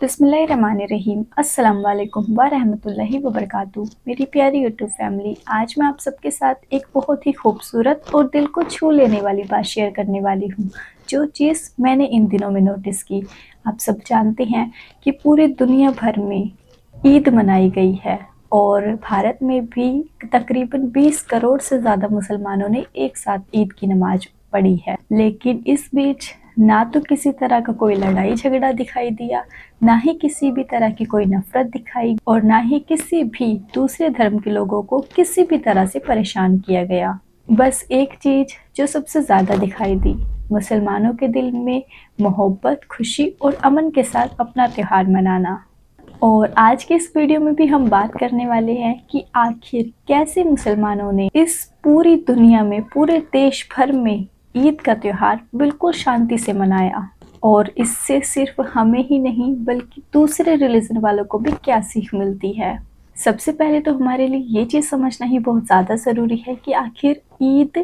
बिस्मिल्लाहिर्रहमानिर्रहीम। अस्सलाम वालेकुम व रहमतुल्लाहि व बरकातुहू। मेरी प्यारी यूट्यूब फैमिली, आज मैं आप सबके साथ एक बहुत ही खूबसूरत और दिल को छू लेने वाली बात शेयर करने वाली हूँ, जो चीज़ मैंने इन दिनों में नोटिस की। आप सब जानते हैं कि पूरी दुनिया भर में ईद मनाई गई है और भारत में भी तकरीबन 20 करोड़ से ज़्यादा मुसलमानों ने एक साथ ईद की नमाज पढ़ी है। लेकिन इस बीच ना तो किसी तरह का कोई लड़ाई झगड़ा दिखाई दिया, ना ही किसी भी तरह की कोई नफरत दिखाई और ना ही किसी भी दूसरे धर्म के लोगों को किसी भी तरह से परेशान किया गया। बस एक चीज़ जो सबसे ज़्यादा दिखाई दी, मुसलमानों के दिल में मोहब्बत, खुशी और अमन के साथ अपना त्यौहार मनाना। और आज के इस वीडियो में भी हम बात करने वाले हैं कि आखिर कैसे मुसलमानों ने इस पूरी दुनिया में, पूरे देश भर में ईद का त्यौहार बिल्कुल शांति से मनाया और इससे सिर्फ हमें ही नहीं बल्कि दूसरे रिलीजन वालों को भी क्या सीख मिलती है। सबसे पहले तो हमारे लिए ये चीज़ समझना ही बहुत ज़्यादा ज़रूरी है कि आखिर ईद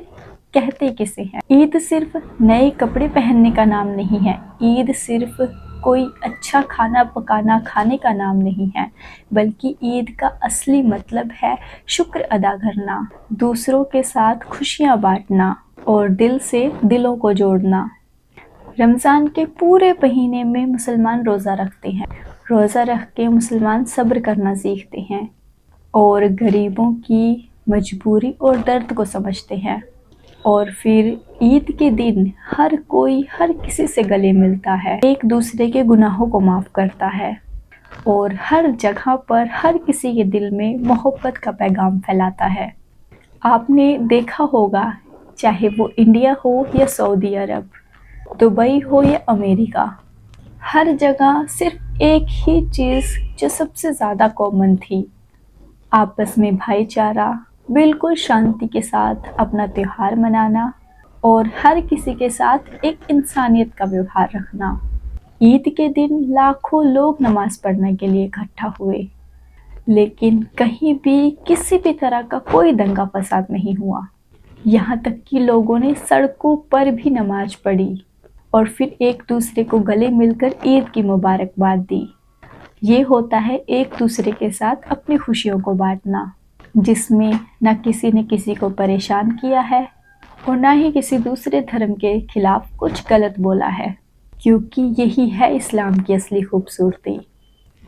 कहते किसे हैं। ईद सिर्फ नए कपड़े पहनने का नाम नहीं है, ईद सिर्फ कोई अच्छा खाना पकाना खाने का नाम नहीं है, बल्कि ईद का असली मतलब है शुक्र अदा करना, दूसरों के साथ खुशियाँ बांटना और दिल से दिलों को जोड़ना। रमज़ान के पूरे महीने में मुसलमान रोज़ा रखते हैं। रोज़ा रख के मुसलमान सब्र करना सीखते हैं और गरीबों की मजबूरी और दर्द को समझते हैं। और फिर ईद के दिन हर कोई हर किसी से गले मिलता है, एक दूसरे के गुनाहों को माफ़ करता है और हर जगह पर हर किसी के दिल में मोहब्बत का पैगाम फैलाता है। आपने देखा होगा, चाहे वो इंडिया हो या सऊदी अरब, दुबई हो या अमेरिका, हर जगह सिर्फ एक ही चीज़ जो सबसे ज़्यादा कॉमन थी, आपस में भाईचारा, बिल्कुल शांति के साथ अपना त्यौहार मनाना और हर किसी के साथ एक इंसानियत का व्यवहार रखना। ईद के दिन लाखों लोग नमाज पढ़ने के लिए इकट्ठा हुए, लेकिन कहीं भी किसी भी तरह का कोई दंगा फसाद नहीं हुआ। यहाँ तक कि लोगों ने सड़कों पर भी नमाज पढ़ी और फिर एक दूसरे को गले मिलकर ईद की मुबारकबाद दी। ये होता है एक दूसरे के साथ अपनी खुशियों को बांटना, जिसमें न किसी ने किसी को परेशान किया है और ना ही किसी दूसरे धर्म के खिलाफ कुछ गलत बोला है, क्योंकि यही है इस्लाम की असली खूबसूरती।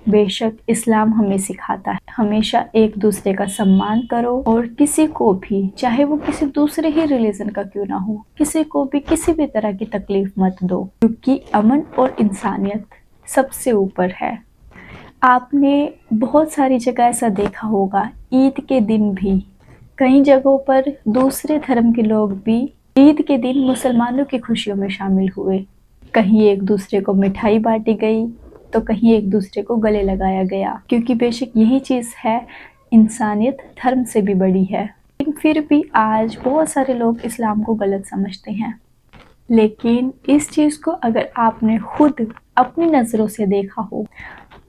बेशक इस्लाम हमें सिखाता है हमेशा एक दूसरे का सम्मान करो और किसी को भी, चाहे वो किसी दूसरे ही रिलीजन का क्यों ना हो, किसी को भी किसी भी तरह की तकलीफ मत दो, क्योंकि अमन और इंसानियत सबसे ऊपर है। आपने बहुत सारी जगह ऐसा देखा होगा, ईद के दिन भी कई जगहों पर दूसरे धर्म के लोग भी ईद के दिन मुसलमानों की खुशियों में शामिल हुए। कहीं एक दूसरे को मिठाई बांटी गई तो कहीं एक दूसरे को गले लगाया गया, क्योंकि बेशक यही चीज़ है, इंसानियत धर्म से भी बड़ी है। लेकिन फिर भी आज बहुत सारे लोग इस्लाम को गलत समझते हैं। लेकिन इस चीज़ को अगर आपने खुद अपनी नज़रों से देखा हो,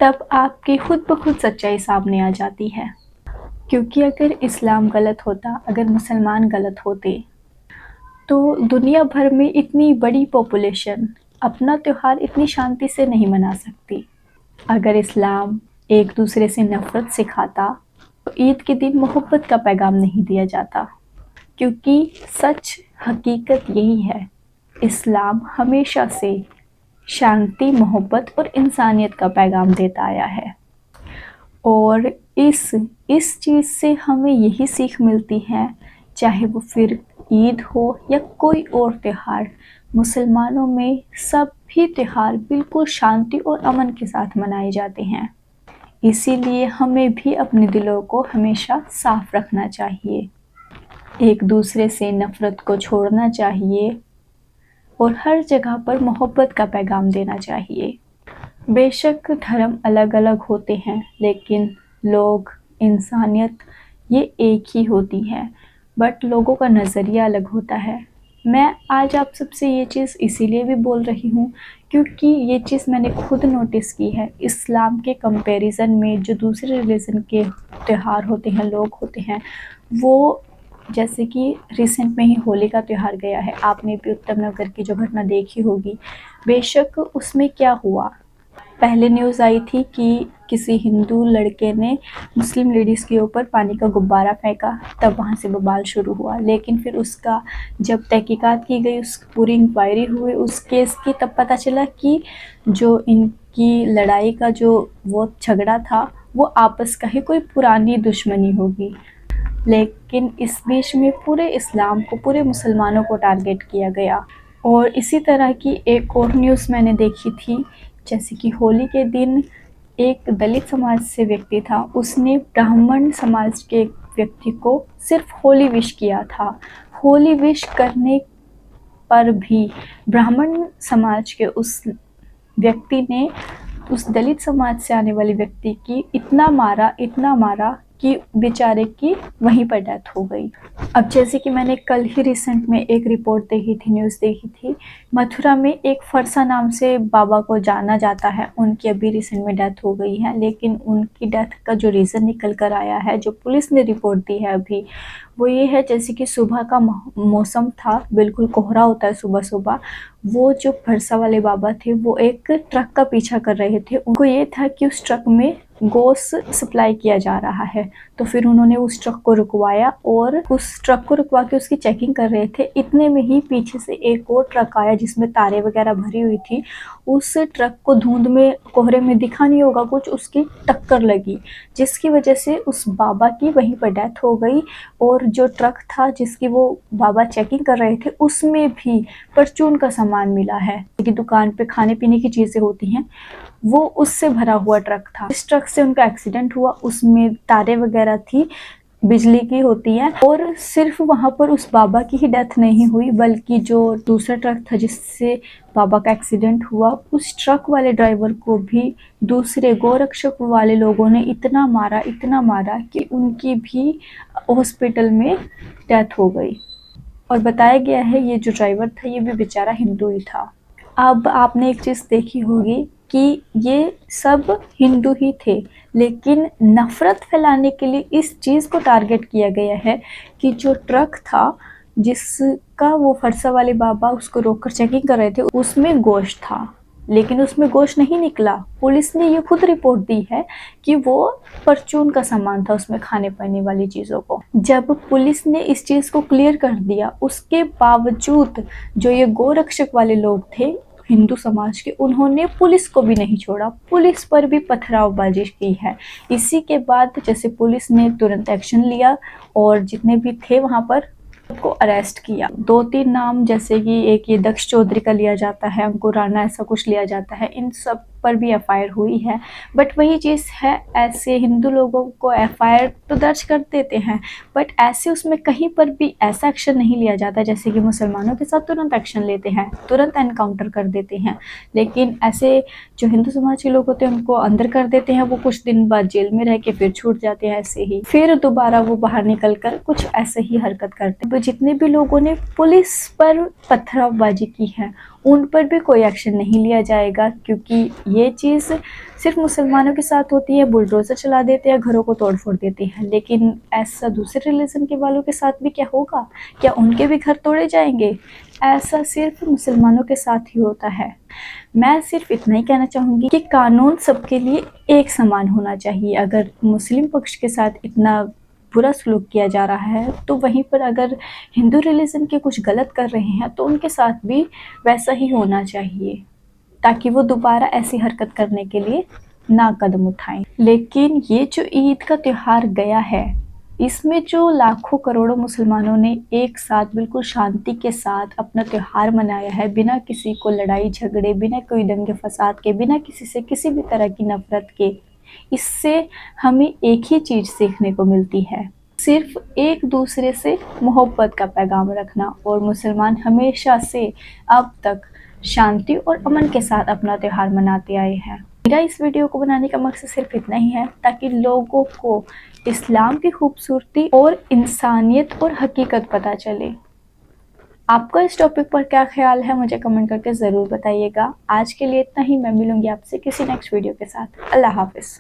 तब आपकी खुद ब खुद सच्चाई सामने आ जाती है। क्योंकि अगर इस्लाम गलत होता, अगर मुसलमान गलत होते, तो दुनिया भर में इतनी बड़ी पॉपुलेशन अपना त्यौहार इतनी शांति से नहीं मना सकती। अगर इस्लाम एक दूसरे से नफ़रत सिखाता तो ईद के दिन मोहब्बत का पैगाम नहीं दिया जाता, क्योंकि सच हकीकत यही है, इस्लाम हमेशा से शांति, मोहब्बत और इंसानियत का पैगाम देता आया है। और इस चीज़ से हमें यही सीख मिलती है, चाहे वो फिर ईद हो या कोई और त्यौहार, मुसलमानों में सभी त्यौहार बिल्कुल शांति और अमन के साथ मनाए जाते हैं। इसीलिए हमें भी अपने दिलों को हमेशा साफ रखना चाहिए, एक दूसरे से नफ़रत को छोड़ना चाहिए और हर जगह पर मोहब्बत का पैगाम देना चाहिए। बेशक धर्म अलग अलग होते हैं, लेकिन लोग, इंसानियत ये एक ही होती है, बट लोगों का नज़रिया अलग होता है। मैं आज आप सबसे ये चीज़ इसीलिए भी बोल रही हूँ क्योंकि ये चीज़ मैंने खुद नोटिस की है। इस्लाम के कंपैरिजन में जो दूसरे रिलीजन के त्यौहार होते हैं, लोग होते हैं, वो जैसे कि रिसेंट में ही होली का त्यौहार गया है, आपने भी उत्तम नगर की जो घटना देखी होगी। बेशक उसमें क्या हुआ, पहले न्यूज़ आई थी कि किसी हिंदू लड़के ने मुस्लिम लेडीज़ के ऊपर पानी का गुब्बारा फेंका, तब वहाँ से बवाल शुरू हुआ। लेकिन फिर उसका जब तहकीकात की गई, उस पूरी इंक्वायरी हुई उस केस की, तब पता चला कि जो इनकी लड़ाई का जो वो झगड़ा था वो आपस का ही कोई पुरानी दुश्मनी होगी। लेकिन इस बीच में पूरे इस्लाम को, पूरे मुसलमानों को टारगेट किया गया। और इसी तरह की एक और न्यूज़ मैंने देखी थी, जैसे कि होली के दिन एक दलित समाज से व्यक्ति था, उसने ब्राह्मण समाज के एक व्यक्ति को सिर्फ होली विश किया था। होली विश करने पर भी ब्राह्मण समाज के उस व्यक्ति ने उस दलित समाज से आने वाले व्यक्ति की इतना मारा कि बेचारे की वहीं पर डेथ हो गई। अब जैसे कि मैंने कल ही रिसेंट में एक रिपोर्ट देखी थी, न्यूज़ देखी थी, मथुरा में एक फरसा नाम से बाबा को जाना जाता है, उनकी अभी रिसेंट में डेथ हो गई है। लेकिन उनकी डेथ का जो रीज़न निकल कर आया है, जो पुलिस ने रिपोर्ट दी है अभी, वो ये है जैसे कि सुबह का मौसम था, बिल्कुल कोहरा होता है सुबह सुबह। वो जो फरसा वाले बाबा थे वो एक ट्रक का पीछा कर रहे थे। उनको ये था कि उस ट्रक में गोश्त सप्लाई किया जा रहा है, तो फिर उन्होंने उस ट्रक को रुकवाया और उस ट्रक को रुकवा के उसकी चेकिंग कर रहे थे। इतने में ही पीछे से एक और ट्रक आया जिसमें तारे वगैरह भरी हुई थी। उस ट्रक को धुंध में, कोहरे में दिखा नहीं होगा कुछ, उसकी टक्कर लगी, जिसकी वजह से उस बाबा की वहीं पर डेथ हो गई। और जो ट्रक था जिसकी वो बाबा चेकिंग कर रहे थे, उसमें भी परचून का सामान मिला है कि दुकान पे खाने पीने की चीज़ें होती हैं, वो उससे भरा हुआ ट्रक था। इस ट्रक से उनका एक्सीडेंट हुआ, उसमें तारे वगैरह थी, बिजली की होती है। और सिर्फ वहाँ पर उस बाबा की ही डेथ नहीं हुई, बल्कि जो दूसरा ट्रक था जिससे बाबा का एक्सीडेंट हुआ, उस ट्रक वाले ड्राइवर को भी दूसरे गोरक्षक वाले लोगों ने इतना मारा कि उनकी भी हॉस्पिटल में डेथ हो गई। और बताया गया है ये जो ड्राइवर था ये भी बेचारा हिंदू ही था। अब आपने एक चीज़ देखी होगी कि ये सब हिंदू ही थे, लेकिन नफ़रत फैलाने के लिए इस चीज़ को टारगेट किया गया है कि जो ट्रक था जिसका वो फरसा वाले बाबा उसको रोककर चेकिंग कर रहे थे, उसमें गोश्त था, लेकिन उसमें गोश्त नहीं निकला। पुलिस ने ये खुद रिपोर्ट दी है कि वो परचून का सामान था, उसमें खाने पीने वाली चीज़ों को। जब पुलिस ने इस चीज़ को क्लियर कर दिया, उसके बावजूद जो ये गोरक्षक वाले लोग थे हिंदू समाज के, उन्होंने पुलिस को भी नहीं छोड़ा, पुलिस पर भी पथरावबाजी की है। इसी के बाद जैसे पुलिस ने तुरंत एक्शन लिया और जितने भी थे वहाँ पर को अरेस्ट किया। 2-3 नाम जैसे कि एक ये दक्ष चौधरी का लिया जाता है, अंकुर राणा ऐसा कुछ लिया जाता है, इन सब पर भी एफआईआर हुई है। बट वही चीज़ है, ऐसे हिंदू लोगों को एफआईआर तो दर्ज कर देते हैं, बट ऐसे उसमें कहीं पर भी ऐसा एक्शन नहीं लिया जाता जैसे कि मुसलमानों के साथ तुरंत एक्शन लेते हैं, तुरंत एनकाउंटर कर देते हैं। लेकिन ऐसे जो हिंदू समाज के लोग होते हैं उनको अंदर कर देते हैं, वो कुछ दिन बाद जेल में रह के फिर छूट जाते हैं ऐसे ही, फिर दोबारा वो बाहर निकल कर कुछ ऐसे ही हरकत करते हैं। तो जितने भी लोगों ने पुलिस पर पथरावबाजी की है उन पर भी कोई एक्शन नहीं लिया जाएगा, क्योंकि ये चीज़ सिर्फ मुसलमानों के साथ होती है, बुलडोज़र चला देते हैं, घरों को तोड़ फोड़ देते हैं। लेकिन ऐसा दूसरे रिलीजन के वालों के साथ भी क्या होगा? क्या उनके भी घर तोड़े जाएंगे? ऐसा सिर्फ मुसलमानों के साथ ही होता है। मैं सिर्फ इतना ही कहना चाहूँगी कि कानून सबके लिए एक समान होना चाहिए। अगर मुस्लिम पक्ष के साथ इतना बुरा सलूक किया जा रहा है, तो वहीं पर अगर हिंदू रिलीजन के कुछ गलत कर रहे हैं तो उनके साथ भी वैसा ही होना चाहिए, ताकि वो दोबारा ऐसी हरकत करने के लिए ना कदम उठाएं। लेकिन ये जो ईद का त्यौहार गया है, इसमें जो लाखों करोड़ों मुसलमानों ने एक साथ बिल्कुल शांति के साथ अपना त्यौहार मनाया है, बिना किसी को लड़ाई झगड़े, बिना कोई दंगे फसाद के, बिना किसी से किसी भी तरह की नफरत के, इससे हमें एक ही चीज़ सीखने को मिलती है, सिर्फ एक दूसरे से मोहब्बत का पैगाम रखना। और मुसलमान हमेशा से अब तक शांति और अमन के साथ अपना त्यौहार मनाते आए हैं। मेरा इस वीडियो को बनाने का मकसद सिर्फ इतना ही है ताकि लोगों को इस्लाम की खूबसूरती और इंसानियत और हकीकत पता चले। आपका इस टॉपिक पर क्या ख्याल है मुझे कमेंट करके ज़रूर बताइएगा। आज के लिए इतना ही, मैं मिलूंगी आपसे किसी नेक्स्ट वीडियो के साथ। अल्लाह हाफिज़।